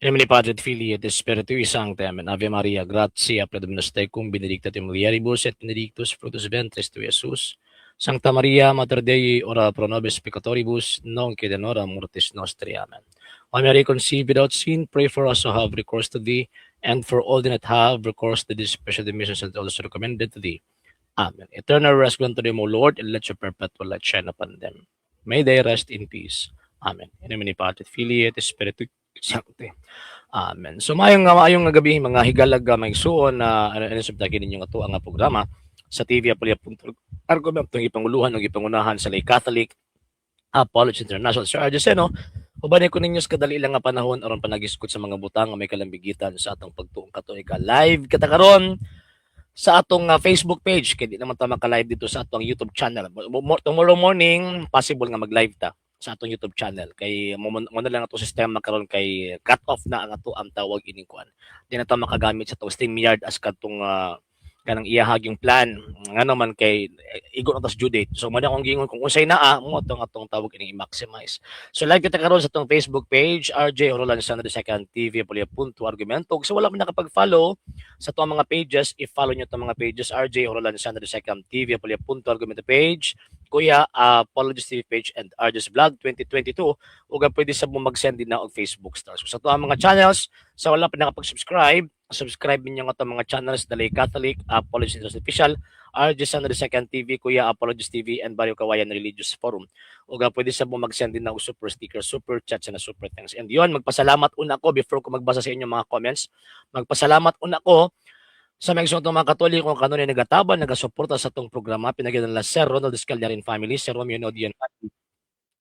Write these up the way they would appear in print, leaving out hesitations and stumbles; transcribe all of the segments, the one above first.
In nomine Patri et Filii et Spiritui Sancti. Amen. Ave Maria, gratia plena tecum, benedicta tu mulieribus et benedictus fructus ventris tui, Iesus. Sancta Maria, Mater Dei, ora pro nobis peccatoribus, nunc et in hora mortis nostri. Amen. O Mary, conceived without sin, pray for us who have recourse to thee, and for all that have recourse to thee, special missions and also recommended to thee. Amen. Eternal rest grant to them, O Lord, and let your perpetual light shine upon them. May they rest in peace. Amen. In nomine Patri et Filii et Spiritui Sancti. Amen. So mayong gabi mga higalag may suon na sabtagin ninyo ato ang programa sa TV Argument ng ipanguluhan ng ipangunahan sa Lay Catholic Apollo International. Sir Argeseno, ubanay ko ninyo sa kadali lang nga panahon aron panagisgot sa mga butang nga may kalambigitan sa atong pagtuong katoika. Live kita karon sa atong Facebook page kay di naman ta maka-live dito sa atong YouTube channel. Tomorrow morning possible nga mag-live ta sa atong YouTube channel kay mo na lang ato sistema karon kay cut off na ang ato ang tawag ining kuan. Di na ta makagamit sa atong StreamYard as kadtong kanang iyahag yung plan nga naman kay igo na tas due date. So mo na kung gingon kung unsay naa mo atong tawag ining i-maximize. So live kita karon sa atong Facebook page RJ Orolan Sandro Second TV Punto Argumento. So wala man nakapag-follow sa itong mga pages, i-follow nyo itong mga pages, RJ Orolan Sandro Second TV, Punto Argumento page, Kuya, Apologies TV page, and RJ's Vlog 2022, o pwede sa mo mag-send din na og Facebook stars. So sa itong mga channels, sa wala pa nakapag-subscribe, subscribe ninyo nga itong mga channels, Dalay Catholic, Apologies Official, RJ Sandro Second TV, Kuya, Apologies TV, and Barrio Kawayan Religious Forum. O pwede sa mo mag-send din na og super sticker, super chat, and super thanks. And yun, magpasalamat una ko before ko magbasa sa inyong mga comments. Magpasalamat una ko sa mga isang mga Katoliko kanunay nagataban, nagasuporta sa itong programa. Pinagyan nila Sir Ronald Escaliarin family, Sir Romeo Nodian family,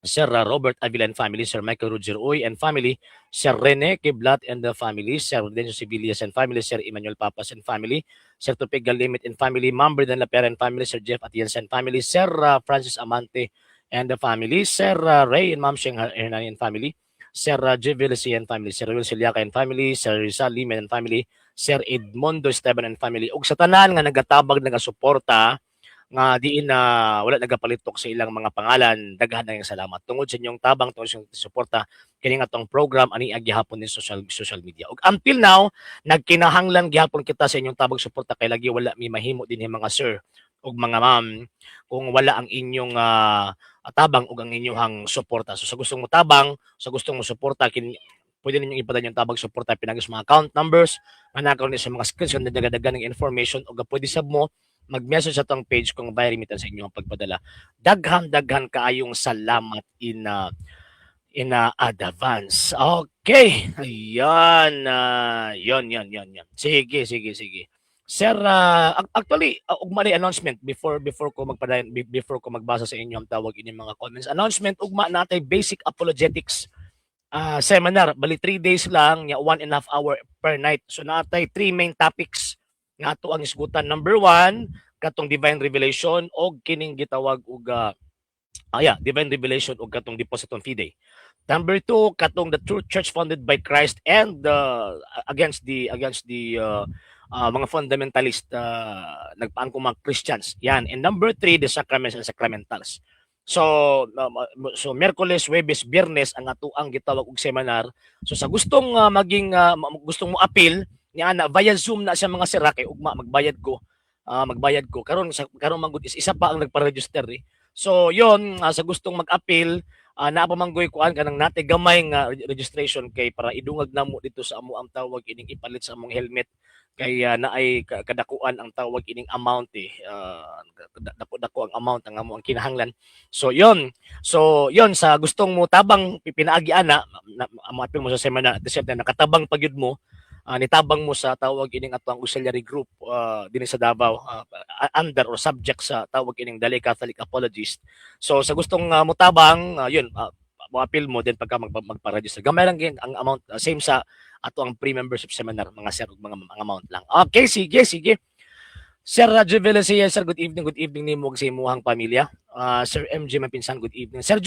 Sir Robert Avila and family, Sir Michael Roger Uy and family, Sir Rene Kiblat and the family, Sir Denso Sibilias and family, Sir Emmanuel Papas and family, Sir Tupig Galimit and family, Mamber Dan Lapera and family, Sir Jeff Atienza and family, Sir Francis Amante and the family, Sir Ray and Ma'am Sheng Hernani and family, Sir Jivilisi and family, Sir Will Siliaca and family, Sir Rizal Limen and family, Sir Edmondo Esteban and family. Ug sa tanan nga nagatabag nagasuporta nga diin na wala nagapalitok sa ilang mga pangalan, daghan na yung salamat. Tungod sa inyong tabang, tungod sa inyong suporta, kini nga tong program, ani gihapon ni social media. Ug until now, nagkinahanglan gihapon kita sa inyong tabang suporta, kay lagi wala mi mahimo din mga sir ug mga ma'am kung wala ang inyong tabang ug ang inyong suporta. So sa gustong mo tabang, sa gustong mo suporta, pwede ninyong ipadala yung tabang suporta pinagis mga account numbers, manakaw ni sa mga screens kung dagdagan ng information o pwede sab mo mag-message sa tong page kung by remittance sa inyong pagpadala. Daghan kaayong salamat in advance. Okay. Ayan. Yan. Sige. Sir, actually, ugma na announcement before ko before ko magbasa sa inyo ang tawag inyong mga comments. Announcement ugma natay basic apologetics seminar. Bali 3 days lang, ya 1.5 hour per night. So natay 3 main topics nga ato ang isgutan. Number 1, katong divine revelation o kining gitawag og divine revelation o katong depositum fidei. Number 2, katong the true church founded by Christ and against the mga fundamentalist nagpaangkong mga Christians. Yan. And number 3, the sacraments and sacramentals. So Miyerkules, Huwebes, Biyernes ang atuang gitawag og seminar. So sa gustong gustong mo appeal niya na via Zoom na sa mga sira kay ugma magbayad ko karon manggod is isa pa ang nagpa-register So yon sa gustong mag-appeal naa pa manggoy kuan kanang nate gamay nga registration kay para idungag namo dito sa amo ang tawag ining ipalit sa among helmet kay naay kadakuan ang tawag ining amount dako ang amount ang amo ang kinahanglan. So yon sa gustong mo tabang pinaagi ana mo-appeal mo sa seminar at the same time nakatabang pagyud mo nitabang mo sa tawag ining atong auxiliary group dinhi sa Davao under or subject sa tawag ining Dalay Catholic Apologist. So sa gustong mutabang yun mo-appeal mo din pagka magpa-register. Gamay lang ang amount same sa ato ang pre-membership seminar mga sir mga amount lang. Okay, sige. Sir Radjo Velacia, sir, good evening nimo sa imuhang pamilya. Sir MJ Mapinsan, good evening. Sir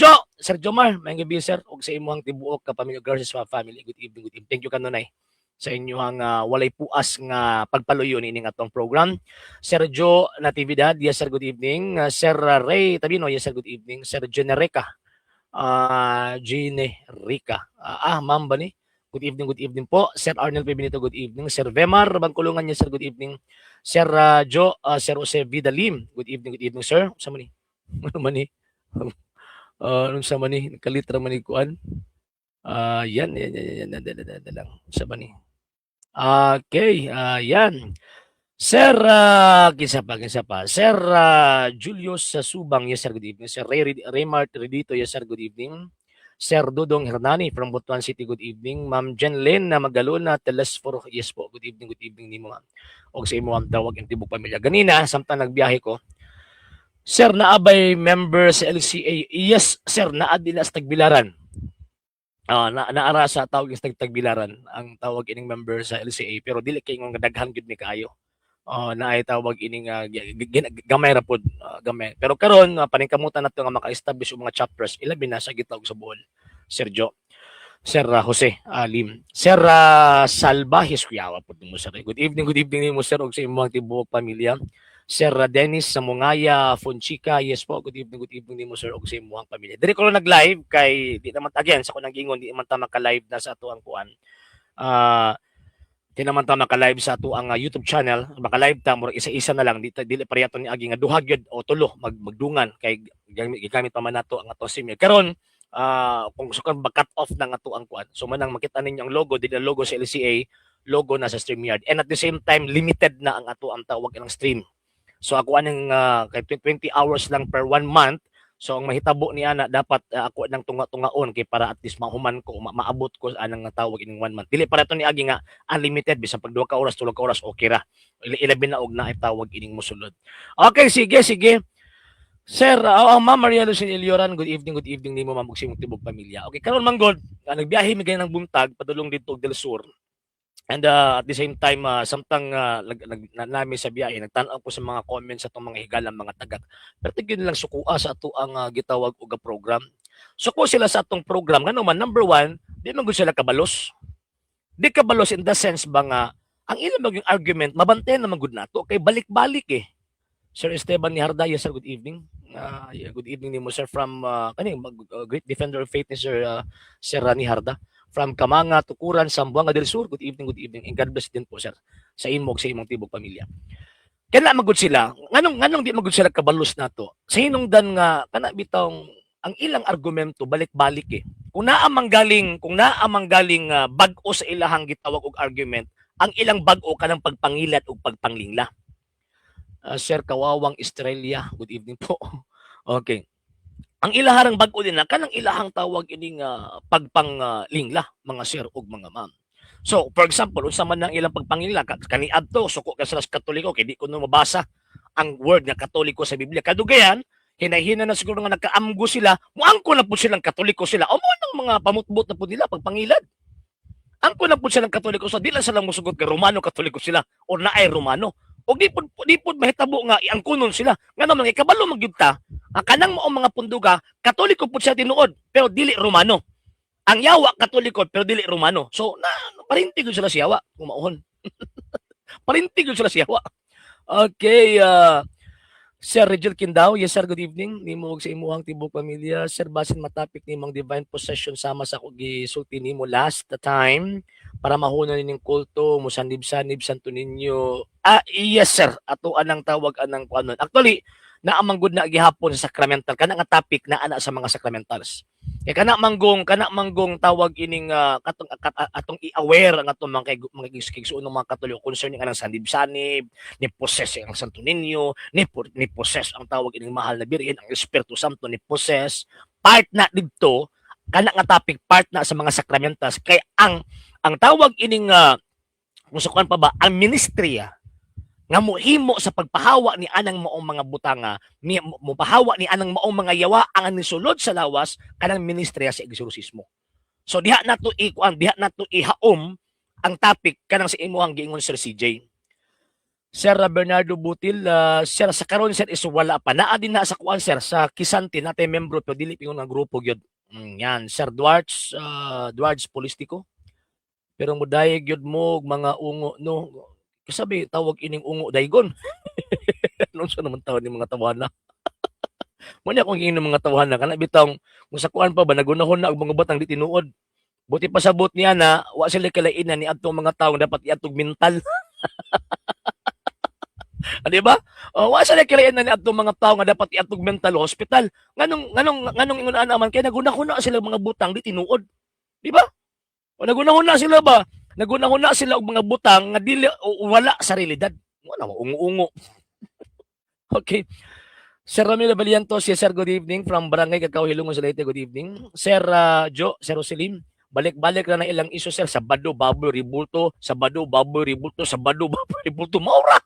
Jomar, may gabi sir, og sa imuhang tibuok ka pamilya Garces family, good evening. Thank you kanunay sa inyong walay puas nga pagpaluyo ining atong program. Sir Joe Natividad, yes sir, good evening. Sir Ray Tabino, yes sir, good evening. Sir Generica, ma'am ba ni? Good evening po. Sir Arnel P. Benito, good evening. Sir Vemar Bangkulungan niya, sir, good evening. Sir Sir Jose Vidalim, good evening, sir. Sa man ni? Ano man ni? Ano sa man ni? Kalitra man ni kuan. Yan lang. Sa man ni? Okay, yan. Sir, kinsa pa. Sir Julius Subang, yes sir, good evening. Sir Raymart Redito, yes sir, good evening. Sir Dudong Hernani from Butuan City, good evening. Ma'am Jenlyn na Magalona, Telesforo, yes po, good evening ni mo. O sa imo ang tawag ang tibok pamilya. Ganina, samtang nagbiyahe ko, sir, naabay member sa LCA. Yes, sir, naad nila sa Tagbilaran. Naara sa tawag sa Tagbilaran ang tawag ining member sa LCA, pero dili kay nga daghan gyud ni kaayo. Na ay tawag ining gamay ra pod, gamay. Pero karon paningkamutan nato nga maka-establish og mga chapters ilabi na sa gitawag sa Bohol. Sir Jo, Sir Jose Lim, Sir Salvahis kuyawa pod mo sir. Good evening nimo sir og sa imong tibuok pamilya. Sir Dennis Samungaya Fonchica, yes po, good evening nimo sir og sa imong pamilya. Diri ko nag-live kay di naman again sa kunang gingon di man ta maka-live na sa ato ang kuan. Di naman ta maka-live sa ato ang YouTube channel, maka-live ta murag isa-isa na lang dili parehaton ni agi nga duha gyud o tulo magdungan kay gigamit pa man nato ang ato sim. Karon kung gusto kang cut off ng ato ang kuan. So manang makita ninyo ang logo, dili logo sa LCA, logo na sa StreamYard. And at the same time limited na ang ato ang tawag ng stream. So ako anong kay 20 hours lang per 1 month. So ang mahitabo ni ana dapat ako nang tunga-tungaon kay para at least mahuman ko maabot ko anang tawag ining 1 month. Dili para to ni agi nga unlimited bisan pag 2 ka oras 3 ka oras okay ra. Ilabi na og na tawag ining mosulod. Okay, sige. Sir, Ma'am Maria Lucien Ilioran, good evening nimo ma'am ug sa imong tibok pamilya. Okay, karon man god, nagbiyahe mi ng buntag padulong dito Del Sur. And at the same time, samtang namin sa biyahe, nagtanaw ko sa mga comments sa itong mga higalang mga tagak. Pero tigyan lang sukuha sa ato ang gitawag og program. Suko sila sa atong program. Nga naman, number one, di man sila kabalos. Di kabalos in the sense ba nga, ang ilang maging argument, mabantayan naman gud nato kay balik-balik eh. Sir Esteban ni Harda, yes sir, good evening. Good evening ni mo sir from great defender of faith ni Sir Rani Harda. From Kamanga, Tukuran, Zamboanga del Sur. Good evening. And God bless din po, sir. Sa imong tibok pamilya. Kaya magud sila. Nganong di magud sila kabalos nato. Sa hinungdan nga, kana bitong, ang ilang argumento, balik-balik eh. Kung naamang galing bag-o sa ilahang gitawag og argument, ang ilang bag-o kanang pagpangilat o pagpanglingla. Sir Kawawang Estrella, good evening po. Okay. Ang ilaharang bag-o din na kanang ilahang tawag ining pagpanglingla mga sir ug mga ma'am. So, for example, unsa man ang ilang pagpangilingla kaniadto suko ka sa Katoliko kay di ko no mabasa ang word nga Katoliko sa Biblia. Kadugayan, hinay-hina na siguro nga nakaamgo sila, muangko na pud silang Katoliko sila. O mo nang mga pamutbot na pud nila pagpangilad. Angko na pud silang Katoliko sa dila sila mosugot kay Romano Katoliko sila o naay Romano. O di pud mahitabo nga iangkunon sila. Nga naman ikabalo magyud ta, ang kanang mao mga punduga Katoliko pud siya tinuod pero dili Romano. Ang yawa Katoliko pero dili Romano. So parintig sila sa yawa kung mauhon. Parintig sila sa yawa. Okay, Sir Regil Kindao, yes sir, good evening. Nimo og sa imuhang tibok pamilya. Sir, basin matapik nimong divine possession sama sa kog gisulti nimo last time para mahunan nining kulto, musanib-sanib santo ninyo. Yes sir, ato anang tawag anang kuanon. Actually, naamanggod na gihapon sa sacramental kana nga topic na ana sa mga sacramentals. Kaya kana manggong tawag ining atong i-aware ang atong mga kigsuon ng mga Katoliko concerning anang sanib-sanib, ni possess ang Santo Niño, ni possess ang tawag ining mahal na Birhen, ang Espiritu Santo ni possess. Part na didto kana nga topic part na sa mga sacramentals kay ang tawag ining musukan pa ba ang ministrya nga mohimo sa pagpahawa ni anang maong mga butanga, mopahawa ni anang maong mga yawa ang nisulod sa lawas kanang ministrya sa eksorsismo. So diha nato ihaom ang topic kanang sa imuhang giingon Sir CJ. Sir Bernardo Butil, sir sa karon sir is wala pa naa din na sa kuan sir sa Kisanti natay membro pero dili pingon nga grupo gyud. Yan Sir Duarts Polistico. Pero mudayeg gyud mo mga ungo no. Sabi, tawag ining ungo daygon. Anong sa naman tawag ni mga tawana? Muna akong hingin ng mga tawana. Kana bitang, kung sa kuan pa ba, nagunahon na ang mga batang di tinuod. Buti pa sabot niya na wa sila kalainan ni atong mga tawo dapat iatog mental. Di ba? O, wa sila kalainan ni atong mga tawo nga dapat iatog mental hospital. Nganong ingon naman kay naguna-huna sila mga butang di tinuod. Di ba? O naguna-huna sila ba? Naguna-huna sila og mga butang nga dili o wala sa realidad. Wala mo ungo-ungo. Okay. Sir Ramiro Valiantos, yes sir, good evening from Barangay Cacao Hilongon sa Leyte, good evening. Sir Jo, Sir Roselim, balik-balik na ilang iso sir, Sabado, Baboy, Ribulto, Sabado, Baboy, Ribulto, Sabado, Baboy, Ribulto, maura!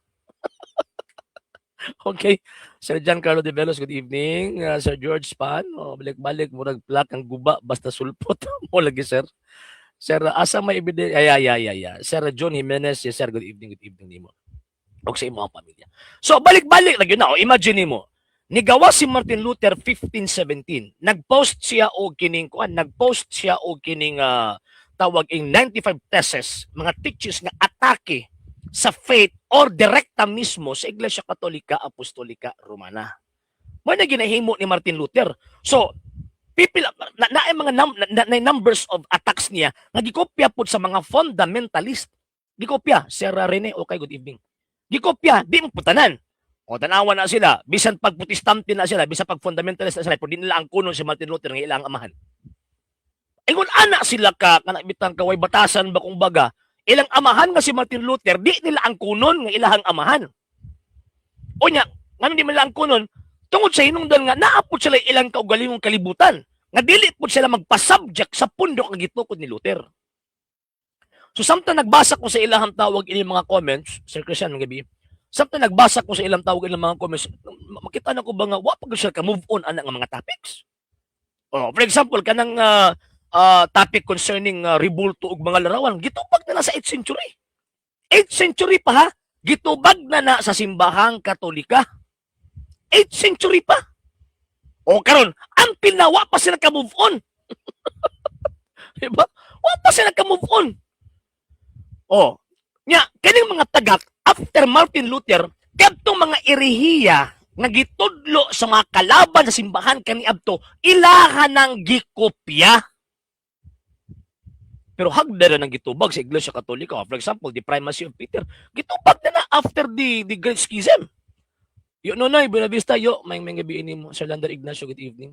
Okay. Sir Giancarlo De Velos, good evening. Sir George Pan, balik-balik, murag plak ang guba, basta sulpot mo lagi sir. Sir, asa may ebidensya? Sir John Jimenez, yes sir, good evening nimo. O sa imong pamilya. So, balik-balik lagi na. Imagine mo, nigawa si Martin Luther 1517. Nag-post siya og kining tawag ing 95 theses, mga teachings nga atake sa faith or direkta mismo sa Iglesia Katolika Apostolika Romana. Mo na ginahimo ni Martin Luther. So, mga numbers of attacks niya nga gikopya pud sa mga fundamentalist. Gikopya, Sir Rene, okay, good evening. Gikopya, di mo putanan. O tanawan na sila, bisan pag protestante na sila, bisan pag fundamentalist na sila, pero di nila ang kunon si Martin Luther ng ilang amahan. Ingon ana sila ka, kanabitang kaway batasan ba kung baga, ilang amahan nga si Martin Luther, di nila ang kunon ng ilang amahan. O nya, nga di nila ang kunon, tungod sa hinungdan nga, naapot sila ilang kaugalingong kalibutan, nga dili po sila magpasubject sa pundok nga gitukod ni Luther. So samtang nagbasa ko sa ilang tawag ilang mga comments, Sir Christian, ng gabi, samtang nagbasa ko sa ilang tawag ilang mga comments, makita na ko ba nga, wa pa sila ka move on ana nga mga topics. For example, kanang topic concerning ribulto ug mga larawan, gitubag na sa 8th century. 8th century pa ha, gitubag na sa simbahang Katolika. 8th century pa. O karon, until na wa pa sila ka move on. Diba? Wa pa sila ka move on. O, nya, kaning mga tagak, after Martin Luther, kadtong mga erehiya nga gitudlo sa mga kalaban sa simbahan kaniadto, ilahan ng gikopya. Pero hagda na ng gitubag sa Iglesia Katolika. For example, the primacy of Peter, gitubag na after the Great Schism. Yo Nonoy, Buenavista, yo, may gabiin mo. Sir Lander Ignacio, good evening.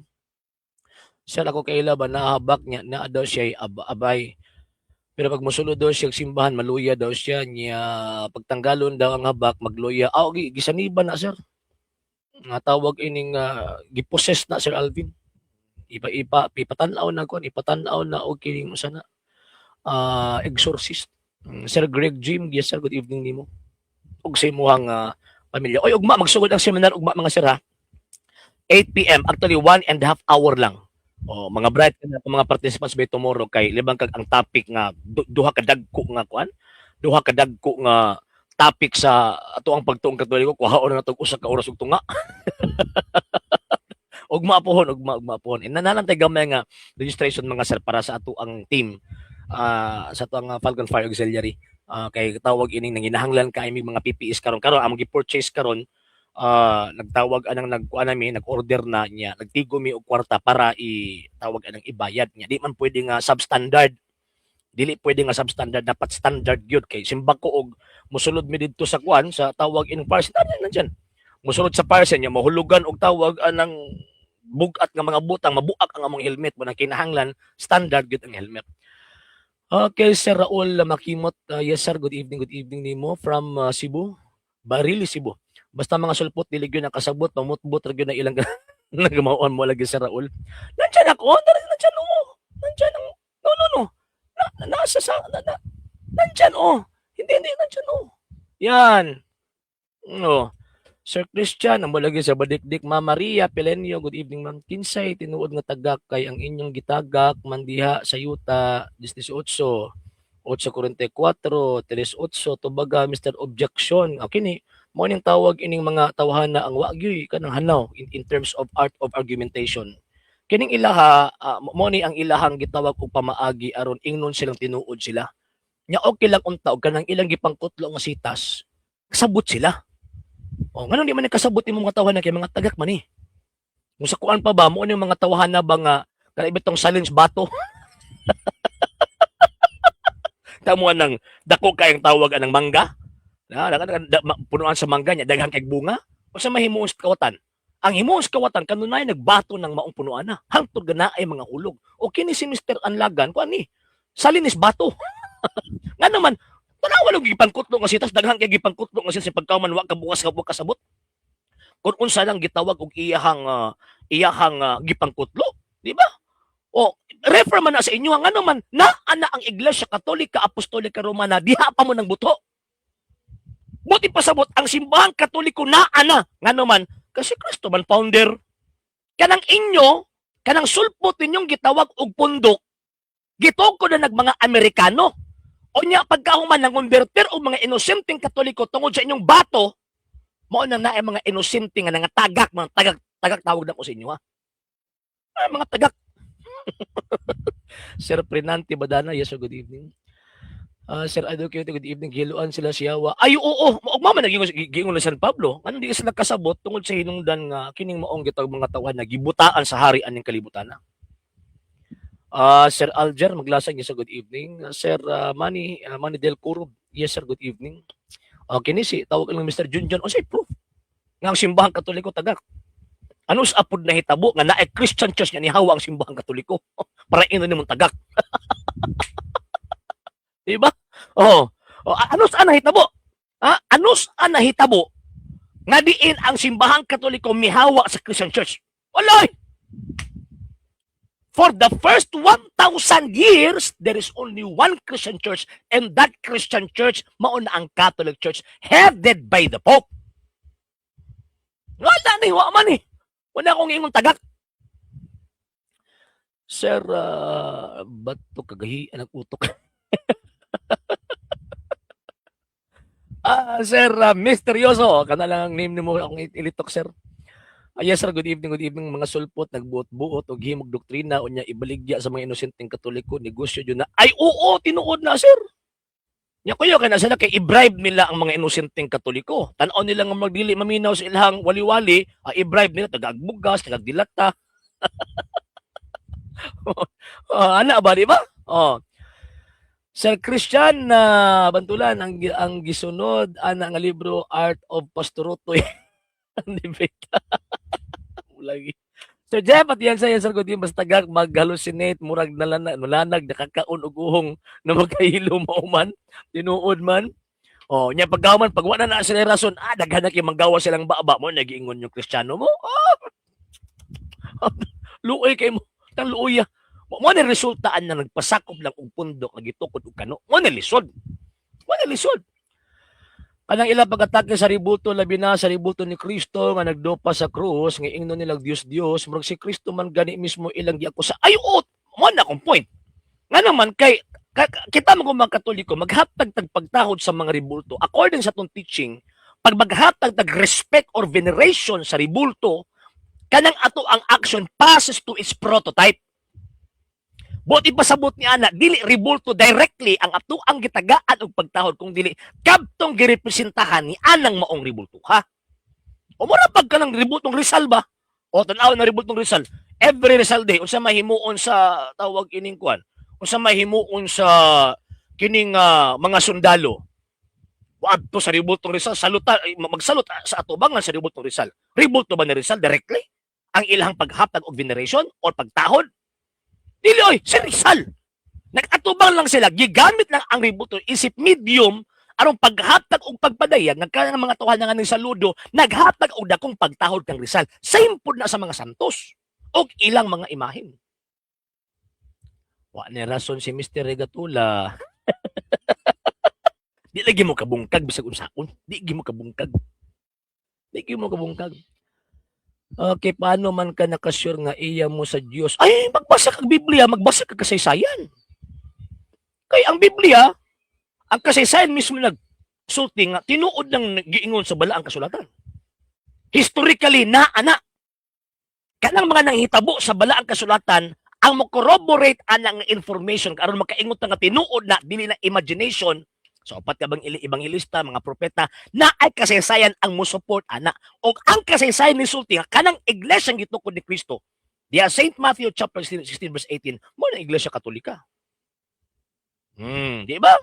Sir, ako kaila ba, nahabak niya, na daw siya abay. Pero pag musulod daw siya simbahan, maluya daw siya, niya pagtanggalon daw ang habak, magluya. Gisaniba na, sir. Nga tawag ining giposes na, Sir Alvin. Ipatanaw na ko, ipatanaw na o kining sana. Exorcist. Sir Greg Jim, yes sir, good evening nimo. Og sa imuhang pamilya. Oy, ugma, magsugod ang seminar, ugma mga sir ha. 8 p.m. Actually, 1.5 hour lang. Mga bright na mga participants by tomorrow kay libang kag ang topic nga duha ka dagko nga kuan, duha ka dagko nga topic sa ato ang pagtuong Katoliko, kuhaon na tog usa ka oras ug tunga. ugma pohon. Nananantay gamay nga registration mga sir para sa ato ang team sa ato ang Falcon Fire Auxiliary. Kay tawag ining nanginahanglan kay may mga PPEs karon ang gi-purchase karon. Nagtawag anang nag-order na niya, nagtigo mi og kwarta para itawag anang ibayad niya. Di man pwede nga substandard. Dili pwede nga substandard, dapat standard gyud kay simbag ko og musulod mi didto sa kuan sa tawag ining parcel nandiyan. Musulod sa parcel niya mahulugan og tawag anang bugat nga mga butang, mabuak ang among helmet mo na kinahanglan standard gyud ang helmet. Okay, Sir Raul Makimot, yes sir, good evening nimo from Cebu, Barili, Cebu. Basta mga sulpot dili gyud nakasabot, mamutbot ra gyud na ilang nagamawon mo lagi Sir Raul. Nandiyan ako, nandiyan ang no. Nasa sa nandiyan Hindi nandiyan Yan. No. Sir Christian, ang lagi sa Badikdik, Ma'am Maria Pelenio, good evening ma'am. Kinsay tinuod nga tagak kay ang inyong gitagak mandiha sa yuta 18, 8:44, 38, tubaga Mr. Objection. Okay ni mo ning tawag ining mga tawhana ang wagyoy kanang hanaw in terms of art of argumentation. Kining ilaha mo ni ang ilahang gitawag og pamaagi aron ingnon silang tinuod sila. Nya okay lang unta og kanang ilang gipangkutlo nga sitas. Kasabot sila. Ngano di man kasabot imong mga tawhana kay mga tagak man Kung sa kuan pa ba mo ni mga tawhana ba nga kanang ibitong challenge bato. Nakita mo ng dako kayang tawag ng mangga? Punuan sa mangga niya, daghang kay bunga. O sa mahimuon sa kawatan. Ang himuon sa kawatan, kanunay nagbato ng maong punuan na. Hangtod gana ay mga hulog. O kini si Mr. Anlagan, kuan ni, salinis bato. Nga naman, tanawa lang gipangkutlo nga sitas, daghang kay gipangkutlo nga siya sa pagkauman, wa ka bukas ka kasabot. Kung unsa lang gitawag og iyahang gipangkutlo, di ba? O refer man na sa inyo nga naman na ang Iglesia Katolika Apostolika Romana diha pa mo ng buto. Buti pasabot ang simbahang Katoliko na nga naman kasi Kristo man founder. Kanang inyo, kanang sulpot ninyong gitawag og pundok, gitog ko na mga Amerikano. O nya pagkahuman ng converter o mga inosenteng Katoliko tungod sa inyong bato, mao na naay mga inosente nga nga tagak, mga tagak tawag na ko sa inyo ha. Mga tagak. Sir Prenante Badana, yes, good evening. Sir Advocate, good evening. Giluan sila siyawa. Ay, oo. Mama naging na San Pablo. Ano di sila kasabot tungod sa hinungdan nga kining maong gitawag mga tawhan na gibutaan sa harian ng kalibutan. Sir Alger, maglasag yes, good evening. Sir Manny Del Curub, yes sir, good evening. Kinisi, tawag lang Mr. Junjun. O say proof. Nga ang simbahang Katoliko tagak. Ano sa apod na hitabo nga naay Christian Church nga nihawa ang simbahang Katoliko. Para ino nimong tagak. Diba? Ano saan nahitabo? Ano saan nahitabo? Nga diin ang simbahang Katoliko mihawa sa Christian Church. Walay! For the first 1,000 years, there is only one Christian Church, and that Christian Church, mauna ang Catholic Church, headed by the Pope. Wala na hiwa man eh. Wala akong ingong tagak. Sir, ba't ito kagahi ang utok? Sir, misteryoso. Kana lang ang name ni mo akong ilitok, sir. Yes, sir. Good evening, mga sulpot. Nagbuot-buot o himog doktrina o niya ibaligya sa mga inosenteng Katoliko. Negosyo yun na. Ay, oo, tinuod na, sir. Nya kuyo kaya sila kay i-bribe nila ang mga inosenteng Katoliko. Tan-aw nila nga magdili maminaw sa ilang wali-wali, i-bribe nila tagagbugas, tagagdilata. Ana ba di ba? Sir Christian Bantulan ang gisunod ana nga libro Art of Pastorutoy. Ang debate. Lagi. Sir Jeff, at yan sa sir ko din basta mag-hallucinate, murag nalanag, nakakaon og uhong na magkahilo mauman, tinuod man. Nya paggaman, pag wala na sila rason, daghan na kay manggawa silang baba mo, nagiingon yung Kristiyano mo. Luoy kay mo, tang luoy. Mo na resultaan na nagpasakop lang og pundok, nagitukod og kano. Mo na lisod. Kanang ilang pag-atake sa ributo, labi na sa ributo ni Kristo nga nagdopa sa krus, nga ingno nilang Diyos, murag si Kristo man gani mismo ilang giakusa. Ayot, mo na akong point. Nga naman, kita mga Katoliko, maghatag pagtahod sa mga ribulto. According sa itong teaching, pag maghatag respect or veneration sa ribulto, kanang ato ang action passes to its prototype. Buti pasabot ni ana, dili ribulto directly ang ato ang gitagaan og pagtahod kung dili kabtong girepresentahan ni anang maong ribulto ha. O mura pag kanang ribultong Rizal ba? O tan-aw na ribultong Rizal. Every Rizal Day unsa mahimuon sa tawag ining kuan? Unsa mahimuon sa kining mga sundalo? Waadto sa ribultong Rizal, saluta magsalot sa atubangan sa ribultong Rizal. Ribulto ba ni Rizal directly ang ilang paghatag og veneration or pagtahod? Dili oy, si Rizal. Nag-atubang lang sila, gigamit lang ang ribulto isip medium aron paghatag og pagpadayag ng kanang mga tuhan nga ning saludo, naghatag og dakong pagtahod kang Rizal. Same pud na sa mga santos og ilang mga imahen. Wa ni rason si Mr. Regatula. Di lagi mo kabungkag bisag unsaon. Di gi mo kabungkag. Okay, paano man ka nakasure nga iya mo sa Dios? Ay, magbasa kag Biblia, magbasa kag kasaysayan. Kay ang Biblia, ang kasaysayan mismo nagsulti nga tinuod ng giingon sa balaang kasulatan. Historically na ana kanang mga nanghitabo sa balaang kasulatan ang mo-corroborate anang information aron makaingot nga tinuod na dili na imagination. So, apat ka bang ibanghilista, mga propeta, na ay kasaysayan ang mo-support, ana. O ang kasaysayan ni sulti, kanang iglesia gitukod ni Kristo. Diya, St. Matthew chapter 16 verse 18, mo na iglesia katolika. Di ba?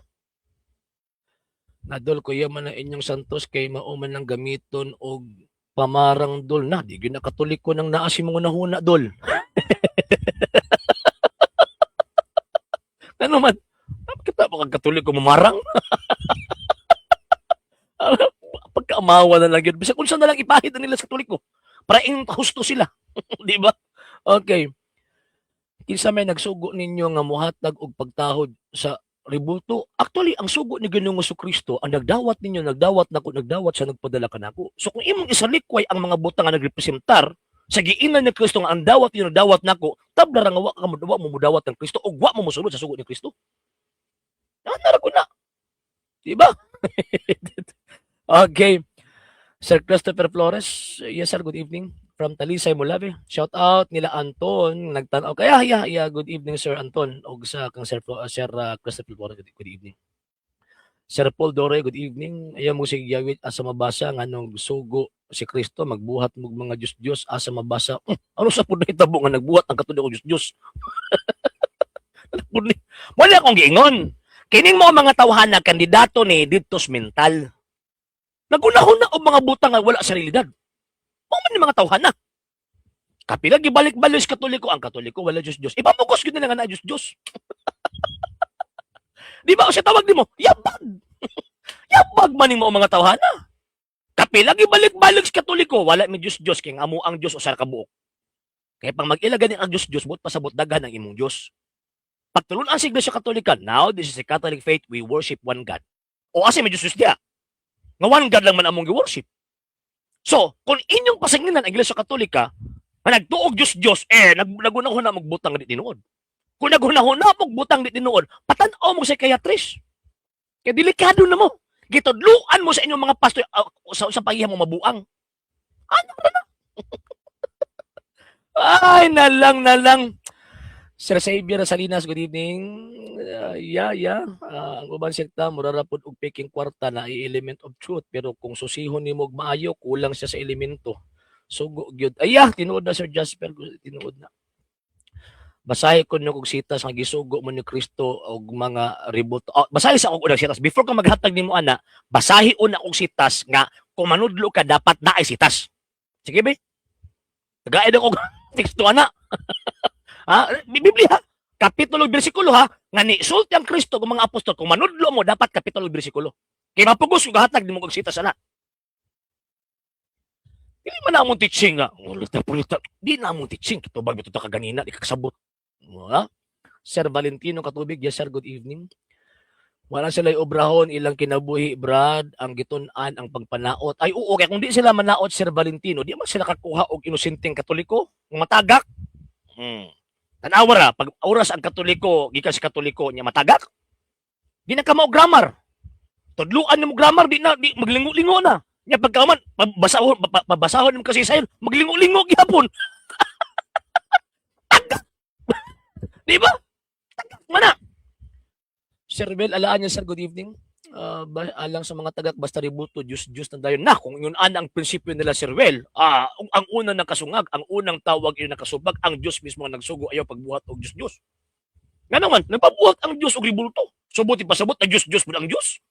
Nadol kuya man ang inyong santos kay mauman ng gamiton og pamarang dol na di gyud nakatulik ko nang naa si mga nahuna dol. Ano man kita ba kag katulik ko mamarang? Pagkaamawa na lang yun. Bisa kung saan na lang ipahid na nila sa katulik ko. Para ing husto sila. Di ba? Okay. Kinsa may nagsugo ninyo nga muhatag og pagtahod sa ribulto. Actually, ang sugo ni Ginoong Kristo, ang nagdawat ninyo, nagdawat nako, nagdawat sa nagpadala kanako. So kung imong isalikway ang mga butang nga nagrepresentar sa giingnan ni Kristo nga ang dawat ninyo, nagdawat nako, tabla ra nga wa mo mudawat ng Kristo o wa mo mosulod sa sugo ni Kristo. Nara ko na. Di ba? Okay. Sir Christopher Flores, yes sir, good evening. From Talisay, Molave. Shout out nila Anton, nagtanaw. Kaya, good evening Sir Anton. O sa kang Sir Christopher Flores, good evening. Sir Paul Dore, good evening. Ayaw mo si Yawit asa mabasa nga nung sugo si Kristo, magbuhat mo mga Diyos-Diyos asa mabasa. Ano sa po na itabo nga nagbuhat ang katuloy ko Diyos-Diyos? Wala akong giingon. Kining mo mga tawhana kandidato ni Ditos Mental. Nagunahon na o mga butang nga wala sa realidad. Mga ni mga tawhana. Kapila gibalik-balik sa Katoliko, ang Katoliko wala Diyos-Diyos. Ipamugos gyud nila nga na Diyos-Diyos. Di ba o siya tawag nimo? Yabag. Yabag man nimo mga tawhana. Kapila gibalik-balik sa Katoliko, wala mi Diyos-Diyos kay amo ang Diyos o sa kabuok. Kaya pag mag-ilagan ang Diyos-Diyos, but pasabot daghan ang imong Diyos. Pagtulon ang Iglesia Katolika, now this is a Catholic faith, we worship one God. O asa may Diyos diya. Nga one God lang man among gi-worship. So, kung inyong pasanginan ang Iglesia Katolika, na nagtuog Diyos-Diyos, nagunahon na magbutang di tinuod. Kung nagunahon na magbutang di tinuod, patanaw mo sa kayatris. Kaya delikado na mo. Gitudluan mo sa inyong mga pastor, sa pahiya mo mabuang. Ano na? Ay, nalang. Sir Xavier Salinas, good evening. Ang uban sekta, murarapod og peking kwarta na element of truth. Pero kung susihon ni mo maayo, kulang siya sa elemento. Sugo gyud. Tinuod na Sir Jasper, tinuod na. Basahi ko nung sitas nga gisugo mo ni Kristo og mga ributo. Basahi sa akong unang sitas. Before ka maghatag nimo ana, basahi una kong sitas nga kung manudlo ka dapat na ay sitas. Sige be. Tagaid ako teksto ana. Biblia, kapitulo bersikulo ha, nga ni sulti ang Kristo ng mga apostol, kung manudlo mo, dapat kapitulo bersikulo. Kaya mapugos yung hatag ni mo kag sita sana. Hindi man na among teaching nga. Di na among teaching. Ito ba ito kaganina, di kakasabot. Sir Valentino Katubig, yes sir, good evening. Wala sila obrahon, ilang kinabuhi, Brad, ang gitunan, ang pagpanaot. Ay, oo, kaya kung di sila manaot, Sir Valentino, di man sila kakuha og inosenteng Katoliko, matagak. Tanawara, pag oras ang Katoliko, gikan sa Katoliko niya matagak. Di na ka mao grammar. Tudluan mo grammar, di maglingo-lingo na. Nya pagkaman, babasahon mo kasi sayon, maglingo-lingo gihapon. Tagak. Di ba? Tagak mana. Sir Bel, alaan niya sir, good evening. Alang sa mga tagak, basta ributo, Diyos na dayon. Na, kung yun ang prinsipyo nila, Sir Well, ang unang nakasungag, ang unang tawag yun nakasubag, ang Diyos mismo ang nagsugo, ayaw pagbuhat o Diyos. Nga naman, nagpabuhat ang Diyos o ribulto. Subuti pasabot na Diyos mo ang Diyos.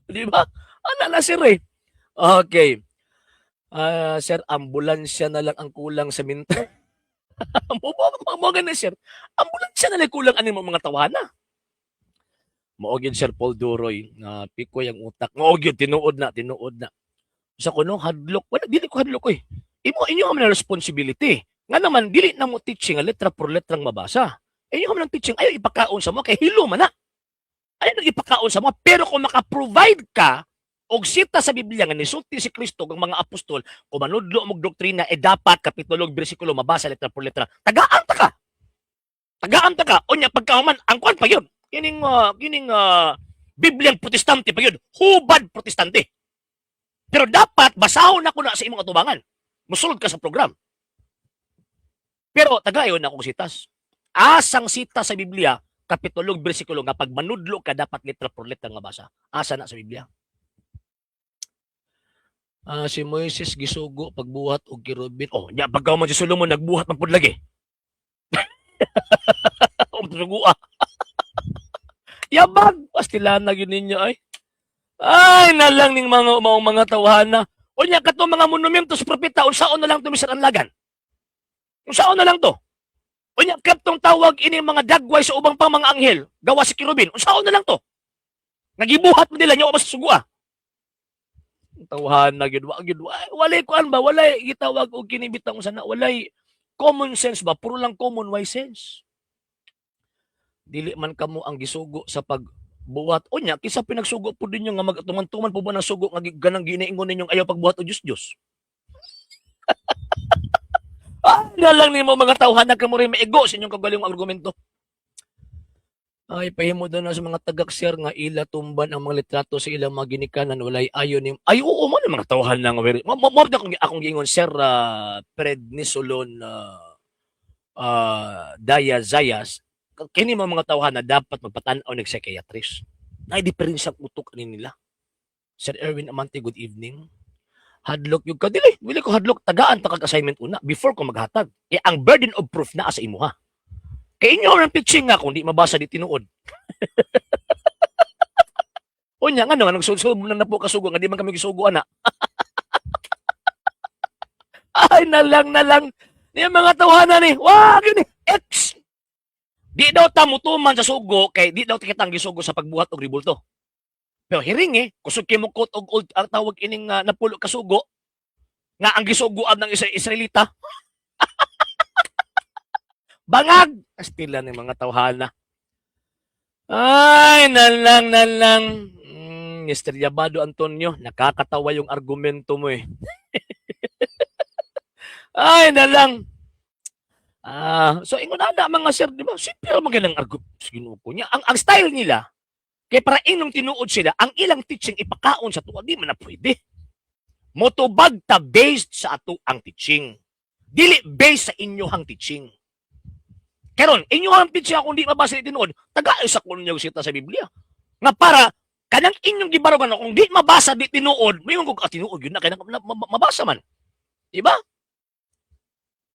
Di ba? Na, sir eh. Okay. Sir, ambulansya na lang ang kulang sa minta. Mga na, sir. Ambulansya na lang kulang aning mga tawana. Maog yun, Sir Paul Duroy, na pikoy ang utak. Maog yun, tinuod na. Sa kuno, hadlok. Wala, dili ko hadlok eh. Inyo naman na responsibility. Nga naman, dili na mo teaching, letra por letrang mabasa. Inyo naman ang teaching, ayaw ipakaon sa mo, kay hilo man na. Ayaw ipakaon sa mo, pero kung makaprovide ka, og sita sa Biblia nga nisulti si Kristo ng mga apostol, kung manudlo mong doktrina, dapat kapitulo, bersikulo, mabasa letra por letra. Tagaan ta ka. O niya, pagkahuman, ang kwan pa yun. Kining Bibliang protestante pa yun. Hubad protestante. Pero dapat basahon ako na sa imong atubangan. Musulod ka sa program. Pero tagayon na akong sitas. Asang sita sa Biblia, kapitulo, bersikulo, nga pag manudlo ka, dapat letra por letra nga basa. Asa na sa Biblia. Si Moises gisugo pagbuhat og kirubin. Nya pagkaw man si Solomon nagbuhat man pud lagi. Sugua. Yabag! Pastilan na yun ninyo ay. Ay, nalang ning mga tawhana. O niya, kato mga monumento sa propeta, unsaon na lang to, Mr. Anlagan? Unsaon na lang to? O niya, katong tawag ini mga dagway sa ubang pang mga anghel, gawa si Kirubin, unsaon na lang to? Nagibuhat mo nila niyo o masasugua. Tawhana gyud wa gyud walay kuan ba walay gitawag og kinibitang sana walay common sense ba puro lang common wise sense. Dili man kamo ang gisugo sa pagbuhat o nya kisa pinagsugo po ninyo nga magtuman-tuman po ba ng sugo nga ganang ginaingon ninyong ayaw pagbuhat o Diyos. Na lang nimo mga tawhana kamo rin maigo sa inyong kagaling argumento. Ay, pahimo daw na sa mga tagaksyar nga ila tumban ang mga litrato sa ilang mga ginikanan walay ayon ni ay oo man mga tawhan nga very mo akong giingon sir prednisolone Daya Zayas kini mga tawhan na dapat magpatan-aw ng psychiatrist. Nay diferensya utok ani nila. Sir Erwin Amante, good evening. Hadlok yung kadili. Wili ko hadlok tagaan ta kag assignment una before ko maghatag. Ang burden of proof na sa imuha. Kay inyo ang pitching nga kung di mabasa di tinuod. O nya nga no, nagsusulbo na po kasugo nga di man kami gisugo ana. Ay nalang. Ni mga tawhana ni. Wag yun ni. X. Di daw ta mutuman sa sugo kay di daw kitang gisugo sa pagbuhat og ribulto. Pero hiring kusog kay mo kot og old ang tawag ining napulo kasugo nga ang gisugoan ng Israelita. Bangag! Astila ng mga tawhana. Ay, nalang. Mr. Yabado Antonio, nakakatawa yung argumento mo eh. Ay, nalang. So, ingon na mga sir, di ba? Simple magalang argumento ko niya. Ang style nila, kaya para inong tinuod sila, ang ilang teaching ipakaon sa tuwa, di man na pwede. Motubag ta based sa ato ang teaching. Dili based sa inyohang teaching. Karon, inyo ang pitcha kung di mabasa ni tinuod, taga sa kuno niya sita sa Biblia. Nga para kanang inyong gibarugan kung di mabasa di tinuod, may kung tinuod yun na kaya mabasa man. Diba?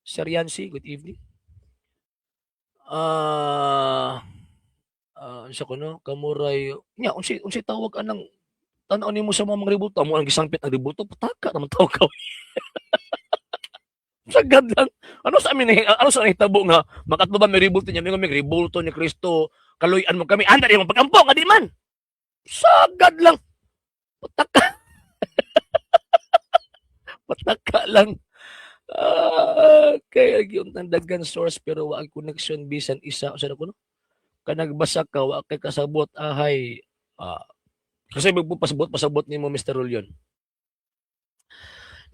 Sir Yancy, good evening. Sa kuno, kamuray, nya unsi tawag anang tanaw nimo sa mga ributo, mo ang gisangpit ang ributo, pataka naman tawag ka. Sagad lang. Ano sa nahitabo nga makatlo ba may ribulto niya, may ribulto ni Kristo, kaluyan mo kami, anda yung pagampo nga di man. Sagad lang. Pataka lang. Kaya yung tandagan source pero wa connection bisan isa sa kuno. Kanagbasa ka wa kay kasabot ahay. Kasi pasabot nimo Mr. Rolyon.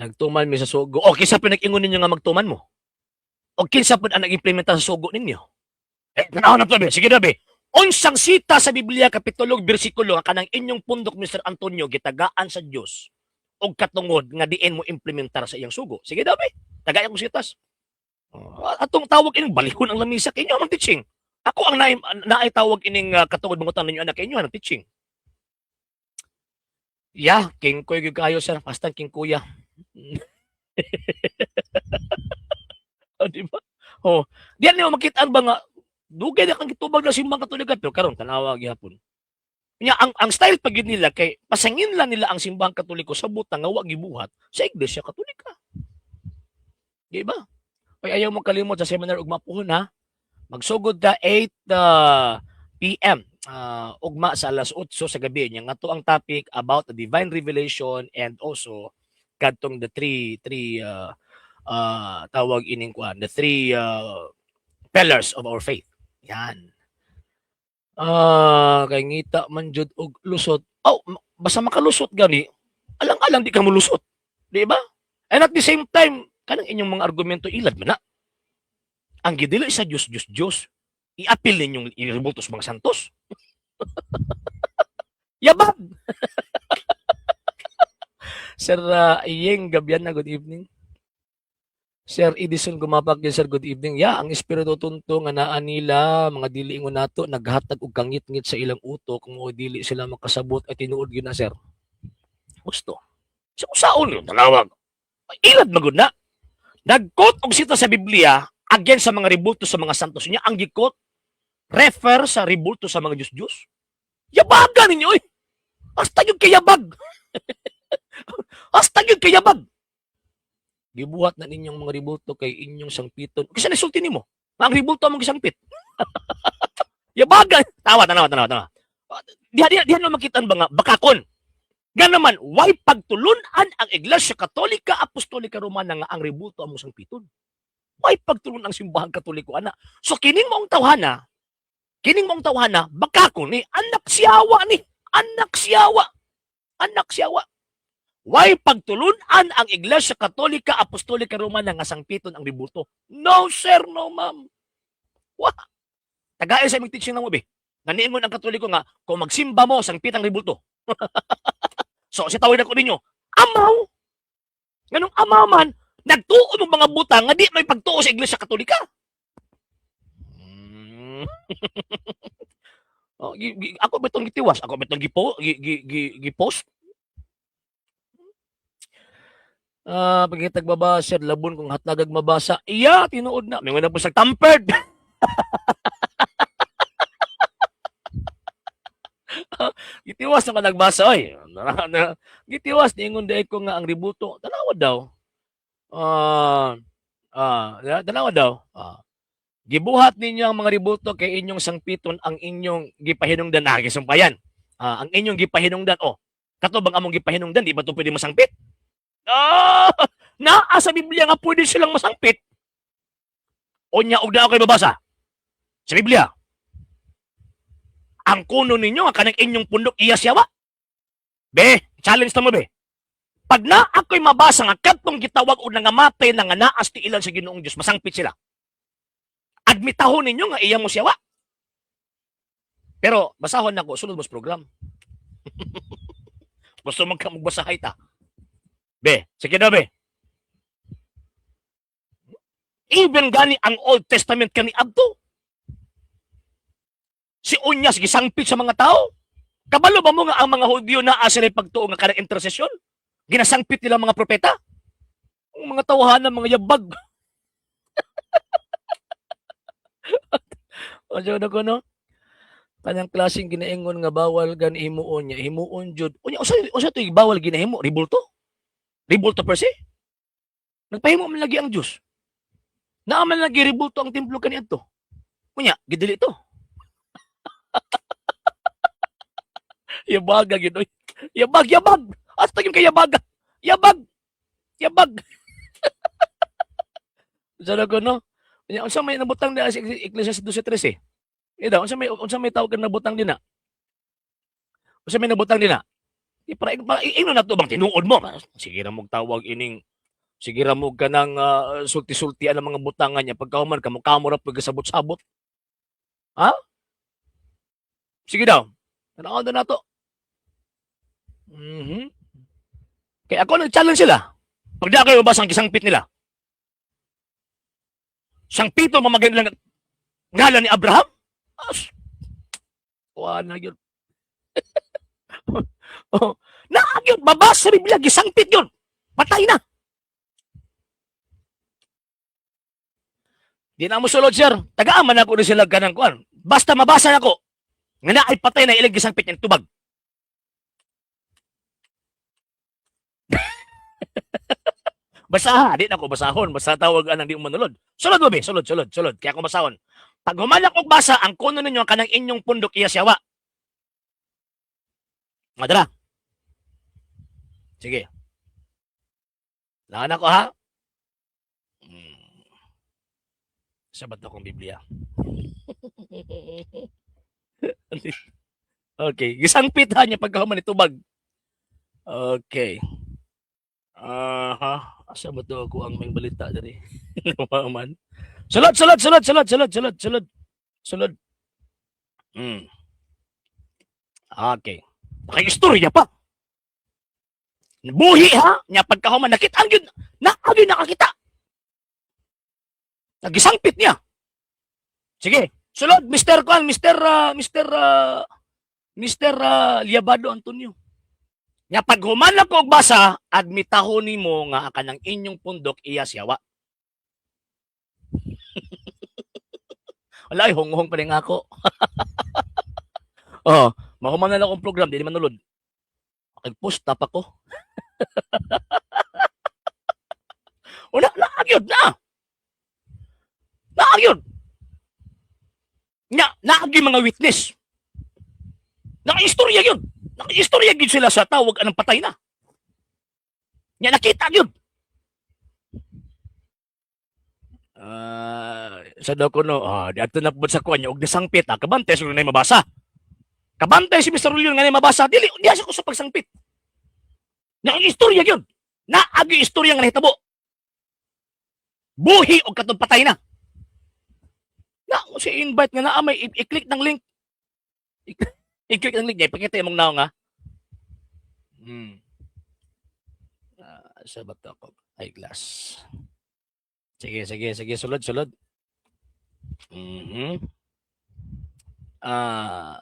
Nagtuman mi sa sugo. O, kinsa pinag-ingon ninyo nga magtuman mo? O, kinsa po ang nag-implementa sa sugo ninyo? Tanaw na to, be. Sige na, be. Unsang sita sa Biblia, kapitulo, bersikulo, nga kanang inyong pundok, Mr. Antonio, gitagaan sa Diyos o katungod nga diin mo implementar sa iyang sugo. Sige na, be. Tagayan ko sitas. Atong tawag ining balihon ang lamisa, kinyo ang teaching. Ako ang naay tawag ining katungod mga ninyo, anak, kinyo ang teaching. Yeah, king kuya kayo, sir. Pastan king kuya. Di ba? Diyan niyo makita ba nga dugay na kang gitubag na simbang Katoliko pero karon tanawa gihapon. Nya ang style pag nila kay pasangin lang nila ang simbang Katoliko sa butang nga wa gibuhat sa Iglesia Katolika. Di ba? Ay ayaw mo kalimot sa seminar ug mapuhon ha. Magsugod ta 8 PM ugma sa alas 8 sa gabi nya nga to ang topic about the divine revelation and also kadtong the three tawag ining kuan the three pillars of our faith. Yan. Kay ngita man jud og lusot. Basta makalusot gani, alang-alang di ka mulusot. Di ba? And at the same time, kanang inyong mga argumento ilad man na. Ang gidili sa Diyos, i-appeal ninyong i-rebultos mga santos. Yabag! Sir Iyeng Gabiana, good evening. Sir Edison Gumapak din, sir, good evening. Ang espiritu tunto nga naa nila, mga dili ingon nato, naghatag og kangit-ngit sa ilang utok, kung dili sila makasabot at tinuod yun na, sir. Gusto. So, saon yun, tanawag. Ilad magod na. Nag-quote og sita sa Biblia, against sa mga ribulto sa mga santos niya, ang gikot, refer sa ribulto sa mga Diyos-Diyos. Yabaga ninyo, eh. Hasta yun kayabag. Hasta yun kayabag. Gibuhat na ninyong mga ributo kay inyong sangpiton. Kasi nasulti nimo. Ang ributo among gisangpit. Yabaga. Tawa. Diha naman makita ba nga bakakon. Nga naman, why pagtulunan ang Iglesia Katolika Apostolika Romana nga ang ributo among sangpiton? Why pagtulun ang simbahan Katoliko, ana? So, kining mong tawhana, bakakon ni, anak siyawa. Why pagtulunan ang Iglesia Katolika Apostolika Romana nga sangpiton ang ributo? No, sir, no, ma'am. Wah! Tagay sa imong teaching na mo, be. Naniingon ang Katoliko nga, kung magsimba mo, sangpit ang ributo. So, si tawid ako ninyo, amaw! Ganong amaw man, nagtuo ng mga butang nga di may pagtuo sa Iglesia Katolika. Oh, ako betong gitiwas, ako betong gipost. Pagkitag babasa, labon kung hatnagag mabasa. Iya, tinuod na. May mga po sa tampered. Gitiwas na ka nagbasa, oy. Gitiwas, niingon dahil ko nga ang ributo. Tanawa daw. Tanawa daw. Gibuhat ninyo ang mga ributo kay inyong sangpiton ang inyong gipahinungdan. Gisumpayan. Ang inyong gipahinungdan. Katubang among gipahinungdan, di ba ito pwede masangpit? Naa sa Biblia nga pwede silang masangpit. O niya, og na ako babasa. Sa Biblia. Ang kuno ninyo, ang kanang inyong pundok iyasyawa. Be, challenge na mo, be. Pag na ako'y mabasa nga katong gitawag o nangamatay na nga naas ti ilan sa Ginoong Diyos, masangpit sila. Admitahon ninyo nga iya mo siyawa. Pero, basahon na ko, sunod mo sa program. Gusto magbasahay ta. Be, sige na, be. Even gani ang Old Testament kani Abdo. Si Unyas gisangpit sa mga tao. Kabalo ba mo nga ang mga Hudyo na asire pagtuo nga kanang intersesyon? Ginasangpit nila mga propeta? Ang mga tawhanan, mga yabag. O so na ko, no? Kanyang klaseng ginaingon nga bawal gan himuon niya. Himuon jud. Unya, usa to bawal ginahimo? Ribulto? Ribulto per se? Nagpahimo man lagi ang Diyos. Naaman lagi ribulto ang templo kaniadto. Unya, gidili to. Yabaga gid oy. Yabag. Hasta yung kayabaga. Yabag. Sana ko, no? Unsa may nabutang na sa Ecclesiastes 12:13. Ida, unsa may tawag na nabutang din na? Unsa may nabutang din na? Ino na to bang tinuod mo? Sige ra mo tawag ining sige ra mo kanang sulti-sultian ang mga butangan niya pagkahuman kamo ra pag sabot-sabot. Ha? Sige daw. Tanaw na to. Kaya ako nag-challenge sila. Pag di kayo mabasa ang gisangpit nila. Sangpito mamagay nila ngalan ni Abraham? Wala yun. Naag yun. Babasa sa Biblia. Gisangpit yun. Patay na. Di na mo sulod, sir. Tagaaman ako rin sila ganang kuan. Basta mabasa na ko. Nga na ay patay na ilang gisangpit yung tubag. Basaha, di na ako basahon. Basta tawag anang di umanulod. Sulod mo, be. Sulod. Kaya ako basahon. Pag humanak og basa, ang kuno ninyo kanang inyong pundok iyasyawa. Madala. Sige. Lahan ako, ha? Sabat akong Biblia. Okay. Gisangpit ha niya pagkahuman ni tubag. Okay. Asa ba to ako ang may balita dari? Lumaman. Sulod. Okay. Naka-istorya pa. Buhi ha? Nya pagkahuman nakita ang yun. Nakakita. Nagisangpit niya. Sige. Sulod, Mr. Kwan, Mr. Liabado Antonio. Nya pag human ko og basa, admitahon nimo nga kanang inyong pundok iyasyawa. Wala ay hong-hong pa rin ako. Mahuman na lang akong program, di naman nulod. Post tap ako. O naagyod na. Naagyod. Naagi mga witness. Nakaistorya yun. Nakaistorya yun sila sa tawag anong patay na. Nakita yun. Sa daw ko no, dito na po sa kuwan niya, og nasangpit, kabantay siguro na mabasa. Kabantay si Mr. Julian nga na mabasa, dili, siya ko sa pagsangpit. Nakaistorya yun. Naagi istorya nga nahitabo. Buhi o katong patay na. Si invite nga na, may i-click ng link. I-click ng link niya, ipakita yung mong naong nga. Sa bato ko, eyeglass. Sige, sulod.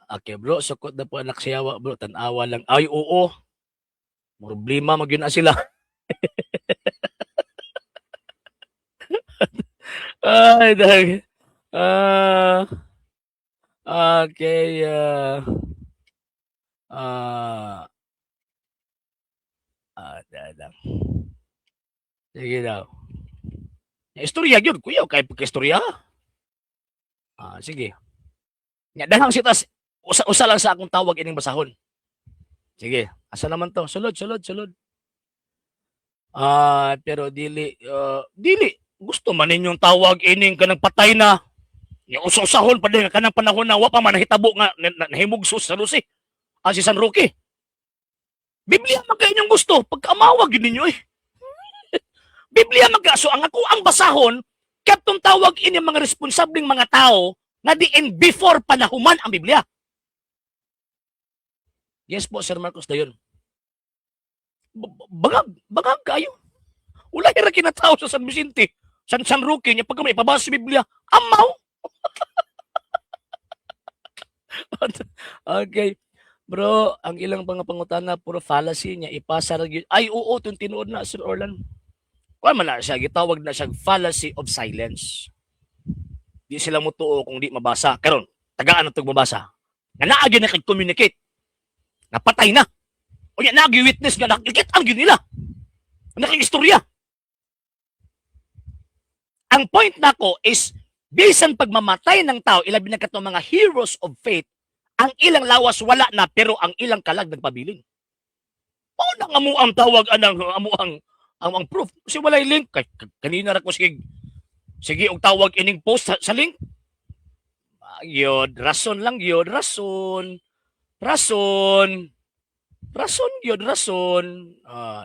Okay bro, sukot na po anak siyawa bro, tanawa lang. Ay, oo. Problema, magyun na sila. Ay, dahil. Okay. Dadang. Sige daw. Istorya yun, kuya, kaya pagka-istorya. Sige. Dahang sitas, usa lang sa akong tawag ining basahon. Sige, asa naman to? Sulod. Pero dili. Gusto man ninyong tawag ining kanang patay na. Yung usahon pa din kanang panahon na wa pa man nahitabo nga nahimugsos sa Lucy. Si San Roque. Biblia man kayo inyong gusto. Pagkamawag yun ninyo eh. Biblia magaso ang ako ang basahon katong tawag ini mga responsableng mga tao na diin before panahuman ang Biblia. Yes po, Sir Marcos dayon. Bagag kayo. Wala hira kinatao sa San Vicente, San Roque niya pagka may pabasa sa Biblia. Amaw. Okay. Bro, ang ilang pangutana puro fallacy niya ipasa ay oo tong tinuod na Sir Orlan. Kung man na siya, gitawag na siya fallacy of silence. Di sila mutuo kung di mabasa. Karon, tagaan na itong mabasa. Nga naagyo na kag-communicate. Napatay na. O yan, naagi-witness nga, nakikit ang yun nila. Nakikistorya. Ang point na ko is, bisan pagmamatay ng tao, ilabi na katong mga heroes of faith, ang ilang lawas wala na, pero ang ilang kalag nagpabilin. O nang amu ang tawag, ang proof. Kasi walay link. Kanina ra ko sige og tawag ining post sa link. Yod, rason lang yod, rason.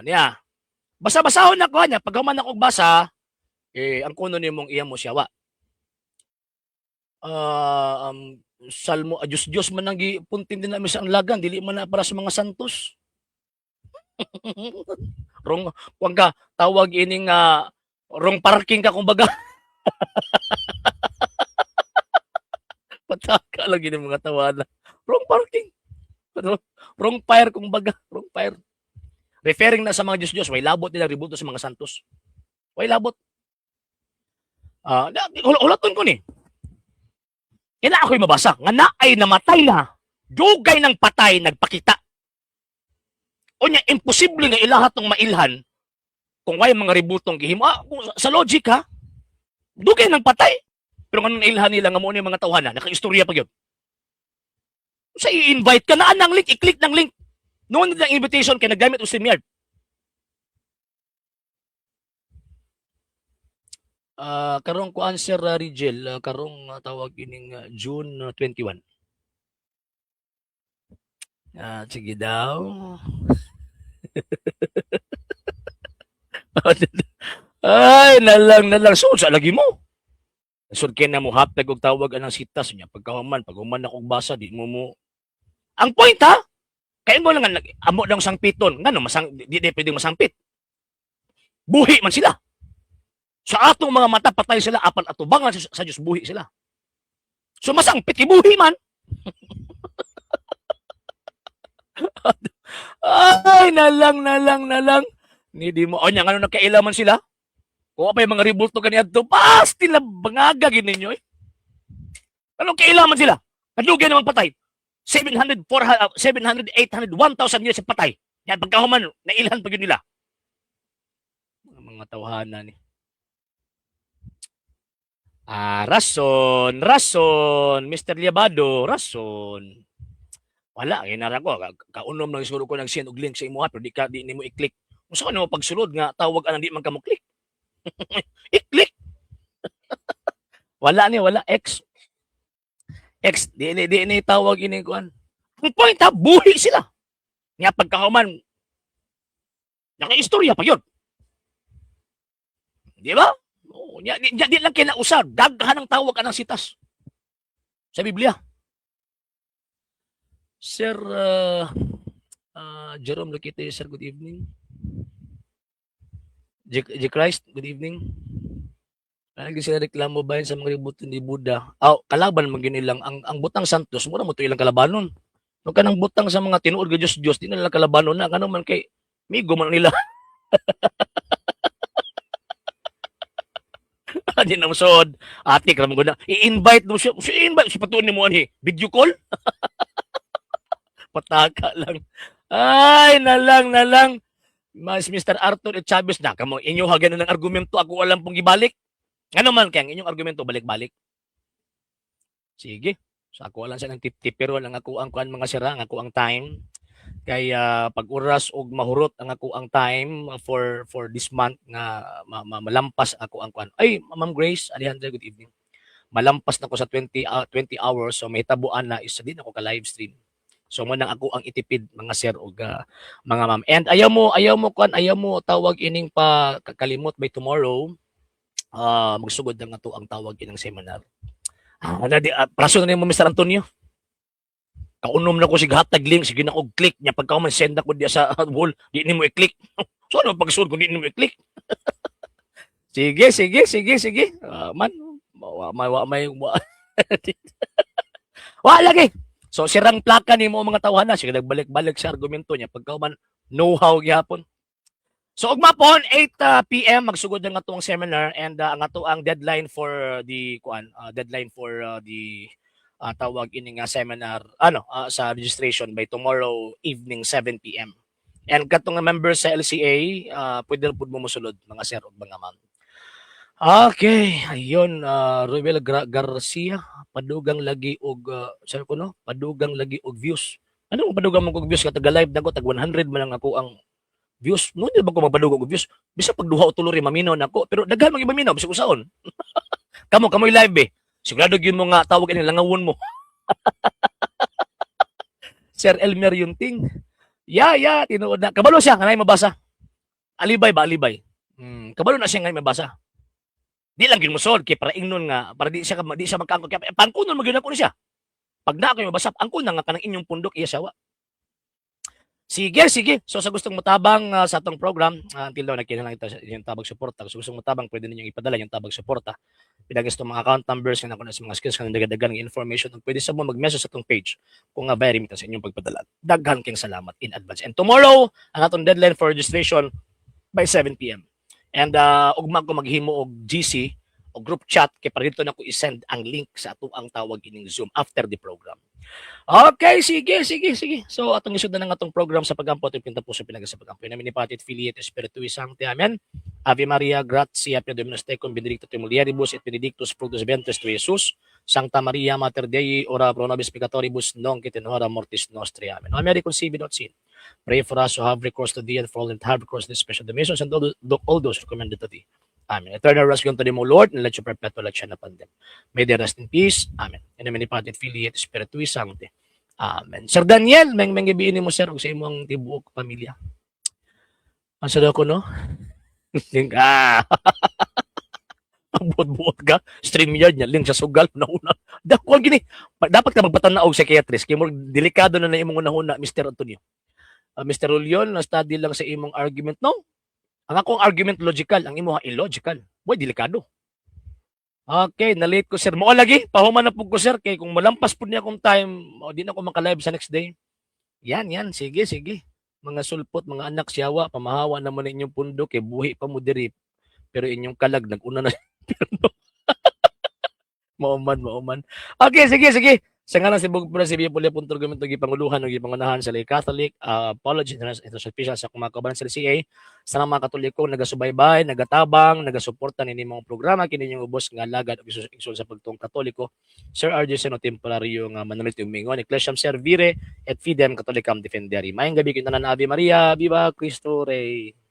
Niya. Basa-basahon na ko niya. Pag human ako basa, ang kuno nimong iya mo siyawa. Salmo, Diyos man nang gipuntin din namin sa ang lagan. Dili man na para sa mga santos. Wag ka, tawag ining wrong parking ka kumbaga. Pataka lang yun mga tawanan. Wrong parking. Wrong fire kumbaga. Wrong fire. Referring na sa mga Diyos, way labot nila ributo sa mga santos. Way labot. Ulaton ko ni. Kaya ako'y mabasa. Nga na ay namatay na. Dugay ng patay nagpakita. O niya, imposible nga ilahat ng mailhan kung may mga ributong gihimo. Sa logic ha, dugay ng patay. Pero nga nailhan nila nga mo yung mga tawhana, naka-istorya pa yun. Sa i-invite ka na ng link, i-click ng link. Noon nila invitation kaya naggamit o StreamYard. Karong ko answer Rigel, karong tawag ining June 21. Sige daw. Ay, nalang. So, sa lagi mo. Sud kay na mo haptag og tawag anang sitas niya pagkahuman akong basa di mo. Ang point ha, kay mo lang amo lang sangpiton ngano di pwedeng masangpit. Buhi man sila. Sa atong mga mata patay sila apan atubangan sa Dios buhi sila. So masangpit ibuhi man. Ay, nalang. Di mo, nya, ano nagkailaman sila? Kung pa yung mga ribulto kaniadto, pasti na bangaga gininyo eh. Anong kailaman sila? Kadugay namang patay. 700, 400, 700, 800, 1,000 years patay. Yan, pagkahuman, nailhan pa yun nila. Mga tawhana ni. Rason, Mr. Liabado, rason. Wala, ginara ko. Kaunom lang siguro ko nag-send og link sa imo, pero di mo i-click. Kung saan mo pagsulod nga, tawag anang di man ka mo click. I-click. Wala, X. Di ni tawag ini kuan. Ang point ha, buhi sila. Nga pagkahuman, naka-istorya pa yun. Di ba? Di lang kinausap. Daghan ang tawag anang sitas. Sa Biblia. Sir Jerome Lakite, sir, good evening. J. Christ, good evening. Lagi sila reklamo ba sa mga ributin ni Buddha? Kalaban man ginilang ang butang santos, mura mo to ilang kalabanon. No kanang butang sa mga tinuod ga Dios, di nila kalabanon na kano man kay migo man nila. Di na musod. Ati ka mo guna. I-invite mo siya. I-invite si patuon ni mo ani. Video call? Pataka lang. Ay, nalang. Mas Mr. Arthur at Chavez na. Kamo, inyo hagan ng argumento. Ako alam pong ibalik. Ano man kaya inyong argumento balik-balik? Sige. So ako lang sa ng tip-tip. Pero lang ako ang kuan mga sira. Ako ang time. Kaya pag oras og mahurot ang ako ang time for this month nga malampas ako ang kuan. Ay, Ma'am Grace, Alejandra, good evening. Malampas na ko sa 20 hours, so may tabuan na isa din ako ka live stream. So mo nang ako ang itipid mga sir og mga ma'am. And ayaw mo tawag ining pa kalimot by tomorrow. Magsugod na nga to ang tawag ining seminar. Praso na mo Mr. Antonio. Kaunom na ko si hatag link, sige na ko click niya pagka man send ako diya sa wall, di ni mo i-click. So ano pagsulod kung di ni mo i-click? sige. Man, may wa lagi. So sirang plaka ni mo mga tawhan na, sige nagbalik-balik sa argumento niya pagka man know-how gyapon. So ugma po 8 PM magsugod na nga tuong seminar and ang ato ang deadline for the tawag ini nga seminar sa registration by tomorrow evening 7 PM. And katong members sa LCA, pwede pud mo mosulod mga sir ug mga ma'am. Okay, ayun Ruel Garcia, padugang lagi og sabi ko no, padugang lagi og views. Ano mo padugang mo og views katag live dago tag 100 man lang ako ang views. No di ba ko magpadugog og views? Bisa pag duha o tulo ri maminaw nako, pero daghan man maminaw bisag usaon. Kamo live sigurado gyud mo nga tawag ini langawon mo. Sir Elmer Yunting. Tinuod na. Kabalo siya kanay mabasa. Alibay. Kabalo na siya ngay mabasa. Di lang gyud mosod kay para ingnon nga para di siya magkaangkot kay pangkunon magyud ako ni siya. Pag na ako mabasa, angkon na nga kanang inyong pundok iya sawa. Sige. So sa gustong matabang sa atong program, until daw nakita ito yung tabag suporta. So gustong matabang, pwede ninyong ipadala yung tabag suporta. Pinagis itong mga account numbers, na sa mga skills, kanang dagdagan ng information. Pwede sa mo mag-message sa atong page kung nga very sa inyong pagpadala. Daghan kayong salamat in advance. And tomorrow, ang atong deadline for registration by 7 PM. And ugma ko maghimo og GC o group chat kay para dito na ko i-send ang link sa ato ang tawag ining Zoom after the program. Okay, sige. So atong isud na ng atong program sa pagampo at pinta puso pinagasa sa pagampo. Namin ni Patit Filiate Espiritu Sancti. Amen. Ave Maria, gratia plena Dominus tecum, benedicta tu mulieribus et benedictus fructus ventris tui, Iesus. Sancta Maria, Mater Dei, ora pro nobis peccatoribus, nunc et in hora mortis nostri. Amen. O Mary conceived without sin. Pray for us who have recourse to thee and for all that have recourse to the special donations and all those recommended to thee. Amen. Eternal rest unto them, O Lord, and let your perpetual light shine upon them. May they rest in peace. Amen. In the name of the Father, Filiate, Spiritui Sancti. Amen. Sir Daniel, may gibiin mo sir, sa imong tibuok pamilya. Asa daw ko, no? Ang buot-buot ka. StreamYard niya, link sa sugal, una-una. Dapat ka magbatan na og psychiatrist. Kaya mo, delikado na imong una-una, Mr. Antonio. Mr. Julion, na-study lang sa imong argument, no? Ang akong argument logical, ang imo illogical. Boy, delikado. Okay, na-late ko sir. Mo lagi, pahuman na po ko sir. Kaya kung malampas po niya akong time, di na ako makalive sa next day. Yan. Sige. Mga sulpot, mga anak siyawa, pamahawa naman inyong pundo, kay buhi pa mo diri. Pero inyong kalag, nag-una na. Mauman. Okay, sige. Sa ngalan si Bug Pres, Puli Punto Gumento Gipanguluhan ug Gipanganahan sa Lay Catholic, Apology International Special sa kumakabalan sa CA, sa mga Katoliko nagasubaybay, nagatabang, nagasuporta nini mga programa kini yung ubos nga lagad ug isul sa pagtong Katoliko. Sir RJ Seno temporaryo nga manulit yung mingon, Ecclesiam Servire et Fidem Catholicam Defendere. Mayang gabi kita na Ave Maria, Viva Cristo Rey.